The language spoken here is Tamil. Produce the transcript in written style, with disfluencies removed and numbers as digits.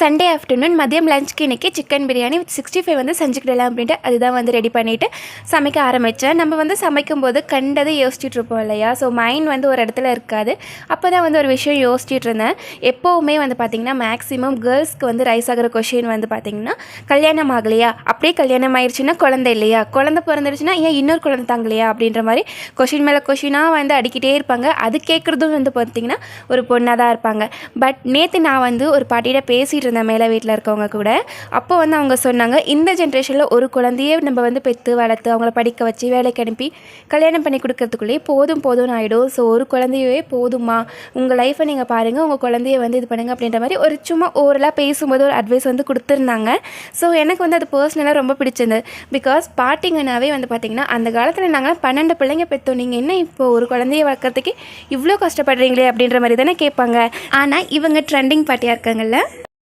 சண்டே ஆஃப்டர்நூன் மதியம் லஞ்சுக்கு இன்றைக்கி சிக்கன் பிரியாணி வித் 65 வந்து செஞ்சுக்கிடலாம் அப்படின்ட்டு அதுதான் வந்து ரெடி பண்ணிவிட்டு சமைக்க ஆரம்பித்தேன். நம்ம வந்து சமைக்கும்போது கண்டதை யோசிச்சுட்டு இருப்போம் இல்லையா? ஸோ மைண்ட் வந்து ஒரு இடத்துல இருக்காது. அப்போ தான் வந்து ஒரு விஷயம் யோசிச்சுட்டு இருந்தேன். எப்போவுமே வந்து பார்த்திங்கன்னா மேக்ஸிமம் கேர்ள்ஸ்க்கு வந்து ரைஸ் ஆகிற கொஷின் வந்து பார்த்திங்கன்னா, கல்யாணம் ஆகலையா, அப்படியே கல்யாணம் ஆயிடுச்சுன்னா குழந்தை இல்லையா, குழந்தை பிறந்துடுச்சுன்னா ஏன் இன்னொரு குழந்தை தாங்கலையா அப்படின்ற மாதிரி கொஷின் மேலே கொஷினாக வந்து அடிக்கிட்டே இருப்பாங்க. அது கேட்குறதும் வந்து பார்த்திங்கன்னா ஒரு பொண்ணாக தான் இருப்பாங்க. பட் நேற்று நான் வந்து ஒரு பாட்டிகிட்ட பேசிகிட்டு இருந்தேன் மேலே வீட்டில் இருக்கவங்க கூட. அப்போ வந்து அவங்க சொன்னாங்க, இந்த ஜென்ரேஷனில் ஒரு குழந்தையே நம்ம வந்து பெற்று வளர்த்து அவங்கள படிக்க வச்சு வேலைக்கு அனுப்பி கல்யாணம் பண்ணி கொடுக்கறதுக்குள்ளேயே போதும்னு ஆகிடும். ஸோ ஒரு குழந்தையே போதுமா, உங்கள் லைஃப்பை நீங்கள் பாருங்கள், உங்கள் குழந்தைய வந்து இது பண்ணுங்கள் அப்படின்ற மாதிரி ஒரு சும்மா ஓரலாக பேசும்போது ஒரு அட்வைஸ் வந்து கொடுத்துருந்தாங்க. ஸோ எனக்கு வந்து அது பர்சனலாக ரொம்ப பிடிச்சிருந்தது. பிகாஸ் பாட்டிங்கனாவே வந்து பார்த்திங்கன்னா அந்த காலத்தில் நாங்கள் 12 பிள்ளைங்க பெற்றோம், நீங்கள் என்ன இப்போ ஒரு குழந்தைய வளர்க்குறதுக்கு இவ்வளோ கஷ்டப்படுறீங்களே அப்படின்ற மாதிரி தானே கேட்பாங்க. ஆனால் இவங்க ட்ரெண்டிங் பாட்டியாக இருக்காங்கல்ல.